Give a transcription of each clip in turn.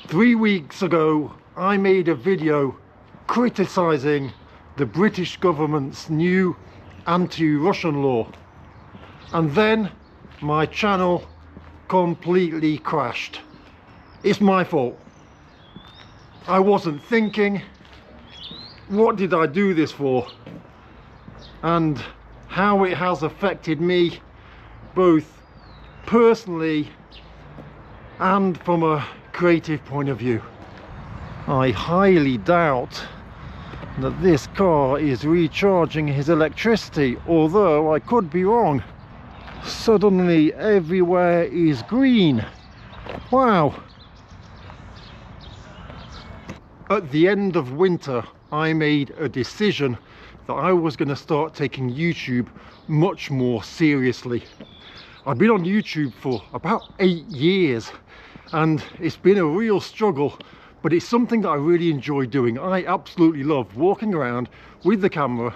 3 weeks ago, I made a video criticising the British government's new anti-Russian law, and then my channel completely crashed. It's my fault. I wasn't thinking, what did I do this for? And how it has affected me both personally and from a creative point of view. I highly doubt that this car is recharging his electricity, although I could be wrong. Suddenly everywhere is green. Wow. At the end of winter, I made a decision that I was going to start taking YouTube much more seriously. I've been on YouTube for about 8 years and it's been a real struggle, but it's something that I really enjoy doing. I absolutely love walking around with the camera,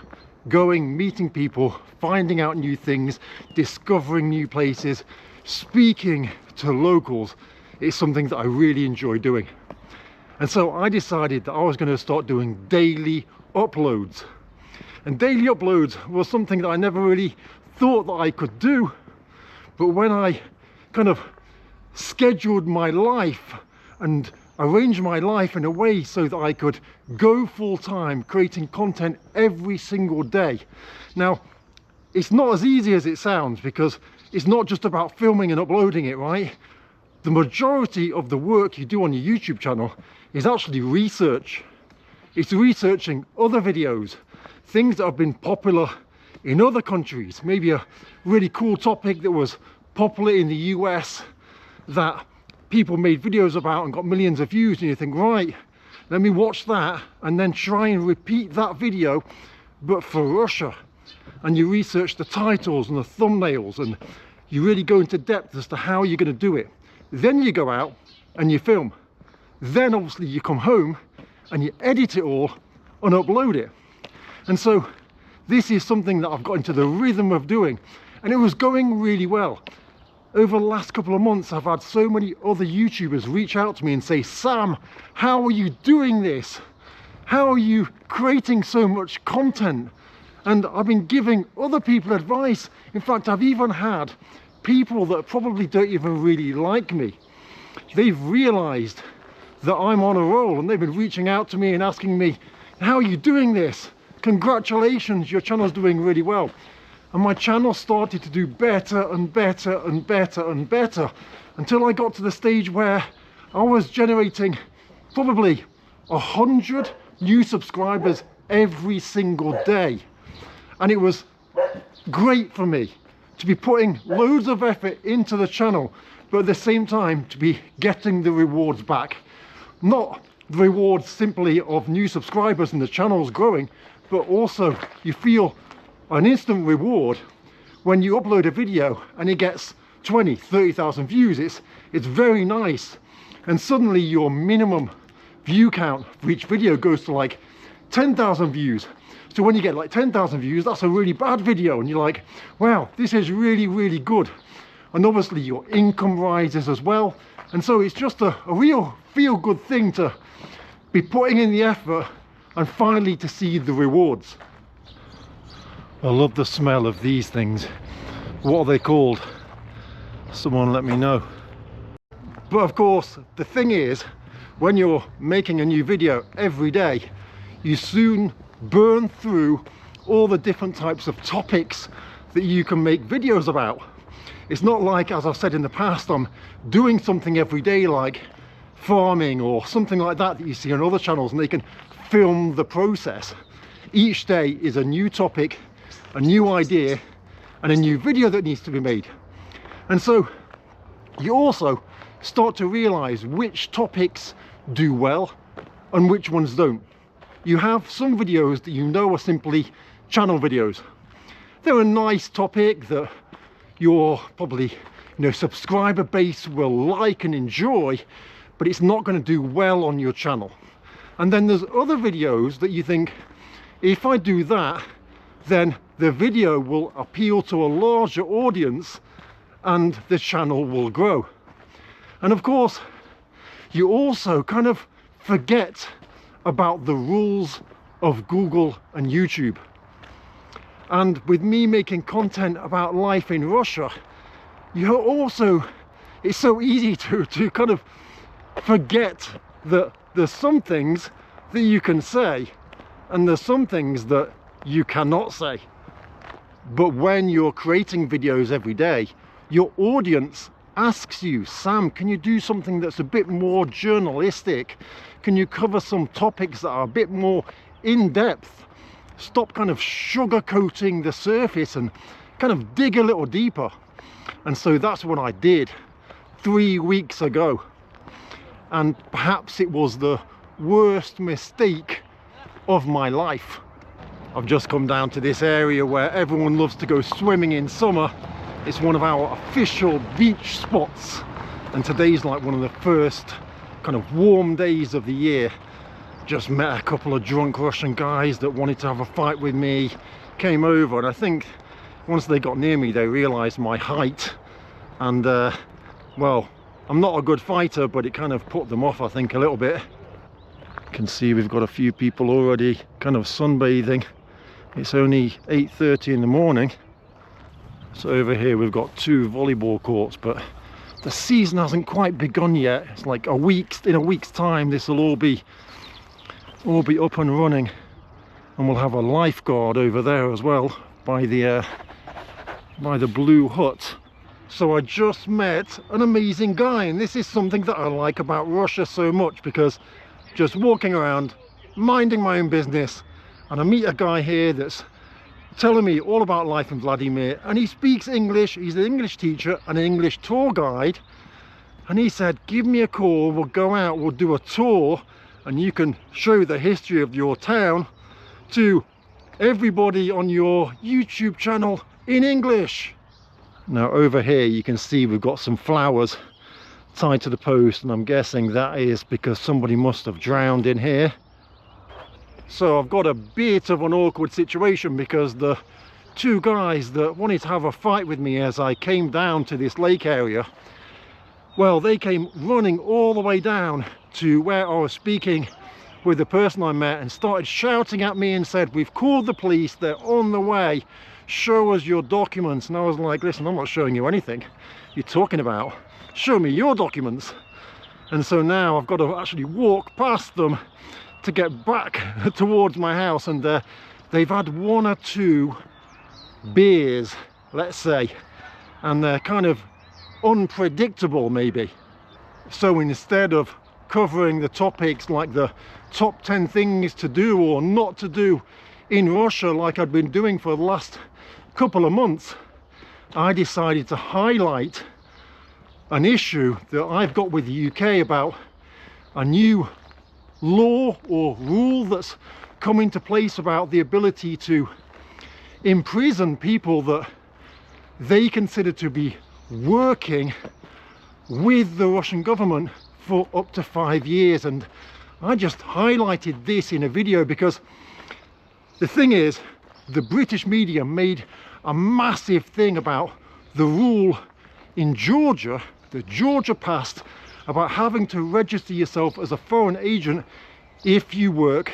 going, meeting people, finding out new things, discovering new places, speaking to locals. It's something that I really enjoy doing. And so I decided that I was going to start doing daily uploads. And daily uploads was something that I never really thought that I could do. But when I kind of scheduled my life and arranged my life in a way so that I could go full time creating content every single day. Now, it's not as easy as it sounds, because it's not just about filming and uploading it, right? The majority of the work you do on your YouTube channel is actually research. It's researching other videos, things that have been popular in other countries, maybe a really cool topic that was popular in the US that people made videos about and got millions of views, and you think, right, let me watch that and then try and repeat that video but for Russia. And you research the titles and the thumbnails and you really go into depth as to how you're going to do it. Then you go out and you film. Then obviously you come home and you edit it all and upload it. And so this is something that I've got into the rhythm of doing, and it was going really well. Over the last couple of months, I've had so many other YouTubers reach out to me and say, Sam, how are you doing this? How are you creating so much content? And I've been giving other people advice. In fact, I've even had people that probably don't even really like me. They've realized that I'm on a roll and they've been reaching out to me and asking me, how are you doing this? Congratulations, your channel's doing really well. And my channel started to do better and better and better and better until I got to the stage where I was generating probably 100 new subscribers every single day. And it was great for me to be putting loads of effort into the channel, but at the same time to be getting the rewards back. Not the rewards simply of new subscribers and the channel's growing, but also you feel an instant reward when you upload a video and it gets 20-30,000 views. It's very nice, and suddenly your minimum view count for each video goes to like 10,000 views. So when you get like 10,000 views, that's a really bad video, and you're like, wow, this is really good. And obviously your income rises as well, and so it's just a real feel-good thing to be putting in the effort and finally to see the rewards. I love the smell of these things. What are they called? Someone let me know. But of course, the thing is, when you're making a new video every day, you soon burn through all the different types of topics that you can make videos about. It's not like, as I've said in the past, I'm doing something every day like farming or something like that that you see on other channels and they can film the process. Each day is a new topic, a new idea, and a new video that needs to be made. And so you also start to realize which topics do well and which ones don't. You have some videos that you know are simply channel videos. They're a nice topic that your probably subscriber base will like and enjoy, but it's not going to do well on your channel. And then there's other videos that you think, if I do that, then the video will appeal to a larger audience and the channel will grow. And of course, you also kind of forget about the rules of Google and YouTube. And with me making content about life in Russia, you're also, it's so easy to kind of forget that there's some things that you can say and there's some things that you cannot say. But when you're creating videos every day, your audience asks you, Sam, can you do something that's a bit more journalistic? Can you cover some topics that are a bit more in-depth? Stop kind of sugarcoating the surface and kind of dig a little deeper. And so that's what I did 3 weeks ago. And perhaps it was the worst mistake of my life. I've just come down to this area where everyone loves to go swimming in summer. It's one of our official beach spots, and today's like one of the first kind of warm days of the year. Just met a couple of drunk Russian guys that wanted to have a fight with me, came over, and I think once they got near me they realized my height, and well, I'm not a good fighter, but it kind of put them off, I think, a little bit. You can see we've got a few people already kind of sunbathing. It's only 8:30 in the morning. So over here we've got 2 volleyball courts, but the season hasn't quite begun yet. It's like in a week's time this will all be up and running, and we'll have a lifeguard over there as well by the blue hut. So I just met an amazing guy, and this is something that I like about Russia so much, because just walking around minding my own business, and I meet a guy here that's telling me all about life in Vladimir, and he speaks English. He's an English teacher and an English tour guide, and he said, give me a call, we'll go out, we'll do a tour, and you can show the history of your town to everybody on your YouTube channel in English. Now over here you can see we've got some flowers tied to the post, and I'm guessing that is because somebody must have drowned in here. So I've got a bit of an awkward situation, because the 2 guys that wanted to have a fight with me as I came down to this lake area, well, they came running all the way down to where I was speaking with the person I met and started shouting at me and said, we've called the police, they're on the way, show us your documents. And I was like, listen, I'm not showing you anything you're talking about, show me your documents. And so now I've got to actually walk past them to get back towards my house, and they've had 1 or 2 beers, let's say, and they're kind of unpredictable maybe. So instead of covering the topics like the top 10 things to do or not to do in Russia like I'd been doing for the last couple of months, I decided to highlight an issue that I've got with the UK about a new law or rule that's come into place about the ability to imprison people that they consider to be working with the Russian government for up to 5 years. And I just highlighted this in a video because the thing is, the British media made a massive thing about the rule in Georgia, the Georgia passed, about having to register yourself as a foreign agent if you work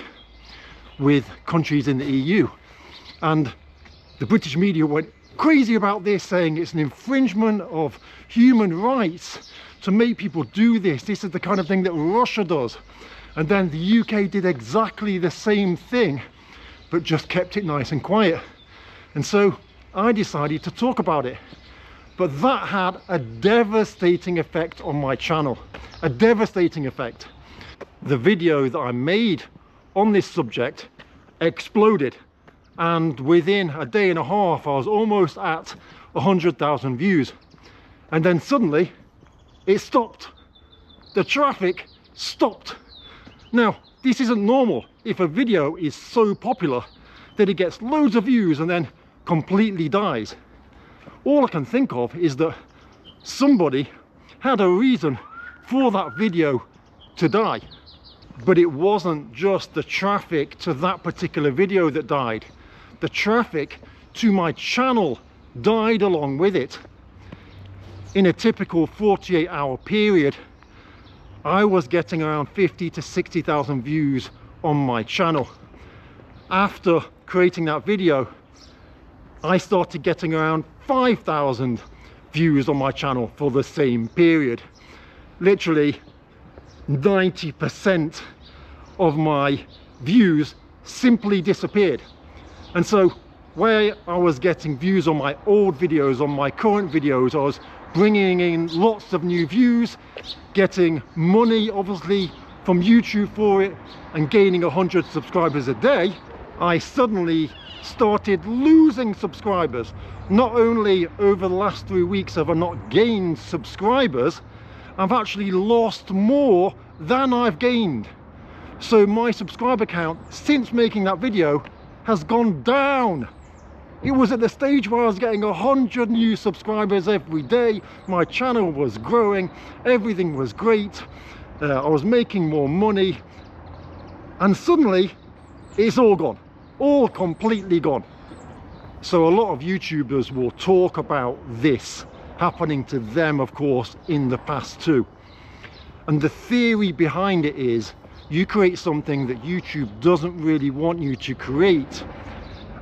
with countries in the EU. And the British media went crazy about this, saying it's an infringement of human rights to make people do this. This is the kind of thing that Russia does. And then the UK did exactly the same thing, but just kept it nice and quiet. And so I decided to talk about it. But that had a devastating effect on my channel, a devastating effect. The video that I made on this subject exploded, and within a day and a half I was almost at 100,000 views. And then suddenly it stopped. The traffic stopped. Now, this isn't normal. If a video is so popular that it gets loads of views and then completely dies, all I can think of is that somebody had a reason for that video to die. But it wasn't just the traffic to that particular video that died. The traffic to my channel died along with it. In a typical 48-hour period, I was getting around 50 to 60,000 views on my channel. After creating that video, I started getting around 5,000 views on my channel for the same period. Literally 90% of my views simply disappeared. And so where I was getting views on my old videos, on my current videos, I was bringing in lots of new views, getting money obviously from YouTube for it, and gaining 100 subscribers a day. I suddenly started losing subscribers. Not only over the last 3 weeks have I not gained subscribers, I've actually lost more than I've gained. So my subscriber count since making that video has gone down. It was at the stage where I was getting 100 new subscribers every day. My channel was growing, everything was great. I was making more money, and suddenly it's all gone, all completely gone. So a lot of YouTubers will talk about this happening to them, of course, in the past too. And the theory behind it is you create something that YouTube doesn't really want you to create,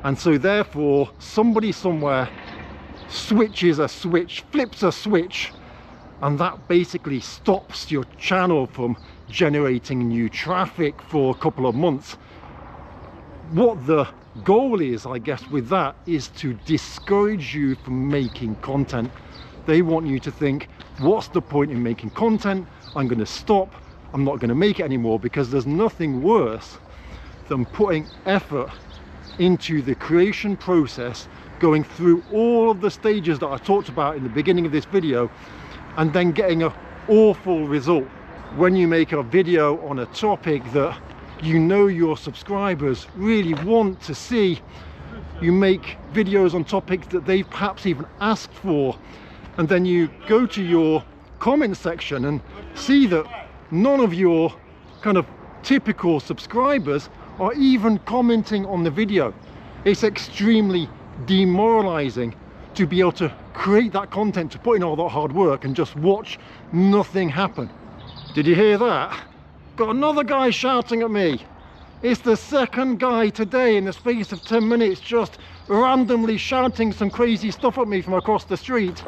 and so therefore somebody somewhere switches a switch, flips a switch, and that basically stops your channel from generating new traffic for a couple of months. What the goal is, I guess, with that is to discourage you from making content. They want you to think, what's the point in making content? I'm going to stop, I'm not going to make it anymore, because there's nothing worse than putting effort into the creation process, going through all of the stages that I talked about in the beginning of this video, and then getting an awful result. When you make a video on a topic that you know your subscribers really want to see, you make videos on topics that they've perhaps even asked for, and then you go to your comment section and see that none of your kind of typical subscribers are even commenting on the video. It's extremely demoralizing to be able to create that content, to put in all that hard work and just watch nothing happen. Did you hear that? Got another guy shouting at me. It's the second guy today in the space of 10 minutes just randomly shouting some crazy stuff at me from across the street.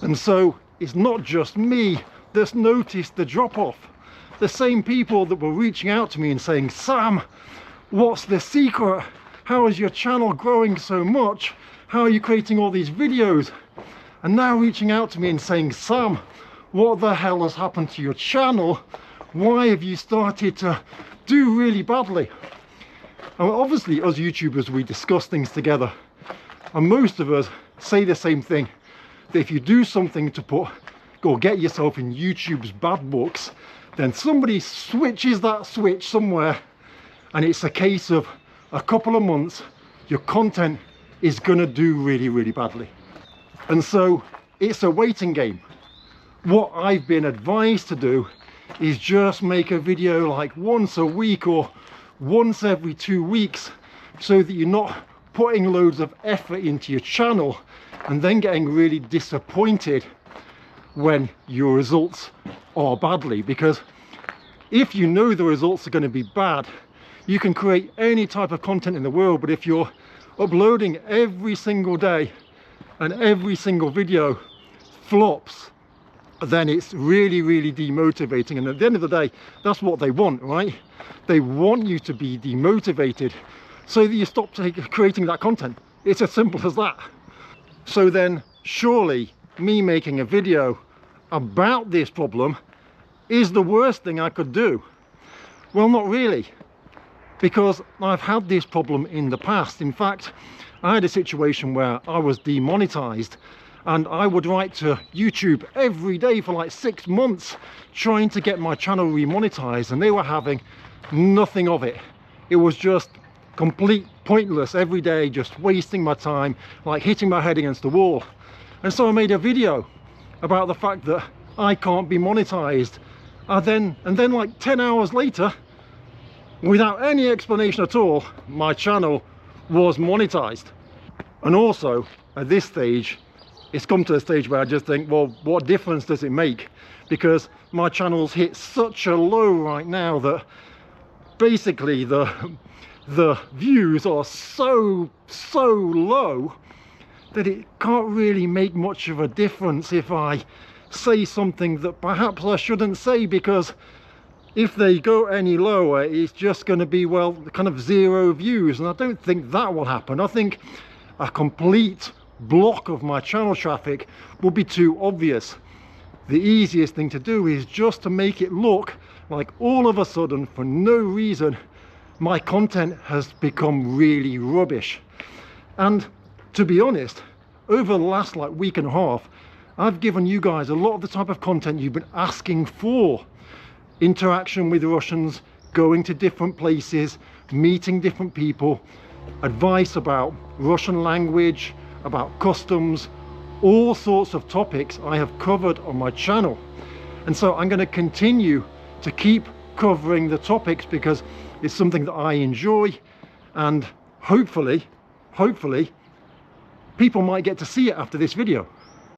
And so it's not just me that's noticed the drop-off. The same people that were reaching out to me and saying, Sam, what's the secret? How is your channel growing so much? How are you creating all these videos? And now reaching out to me and saying, Sam, what the hell has happened to your channel? Why have you started to do really badly? And obviously, as YouTubers, we discuss things together, and most of us say the same thing, that if you do something to go get yourself in YouTube's bad books, then somebody switches that switch somewhere, and it's a case of a couple of months your content is gonna do really, really badly. And so it's a waiting game. What I've been advised to do is just make a video like once a week or once every 2 weeks, so that you're not putting loads of effort into your channel and then getting really disappointed when your results are badly. Because if you know the results are going to be bad, you can create any type of content in the world, but if you're uploading every single day and every single video flops, then it's really, really demotivating. And at the end of the day, that's what they want, right? They want you to be demotivated so that you stop creating that content. It's as simple as that. So then surely me making a video about this problem is the worst thing I could do. Well, not really, because I've had this problem in the past. In fact, I had a situation where I was demonetized, and I would write to YouTube every day for like 6 months trying to get my channel remonetized, and they were having nothing of it. It was just complete pointless every day, just wasting my time, like hitting my head against the wall. And so I made a video about the fact that I can't be monetized. And then like 10 hours later, without any explanation at all, my channel was monetized. And also at this stage, it's come to a stage where I just think, well, what difference does it make? Because my channel's hit such a low right now that basically the views are so low that it can't really make much of a difference if I say something that perhaps I shouldn't say, because if they go any lower, it's just going to be, well, kind of 0 views, and I don't think that will happen. I think a complete block of my channel traffic would be too obvious. The easiest thing to do is just to make it look like all of a sudden, for no reason, my content has become really rubbish. And to be honest, over the last week and a half, I've given you guys a lot of the type of content you've been asking for. Interaction with Russians, going to different places, meeting different people, advice about Russian language, about customs, all sorts of topics I have covered on my channel. And so I'm going to continue to keep covering the topics because it's something that I enjoy, and hopefully people might get to see it after this video.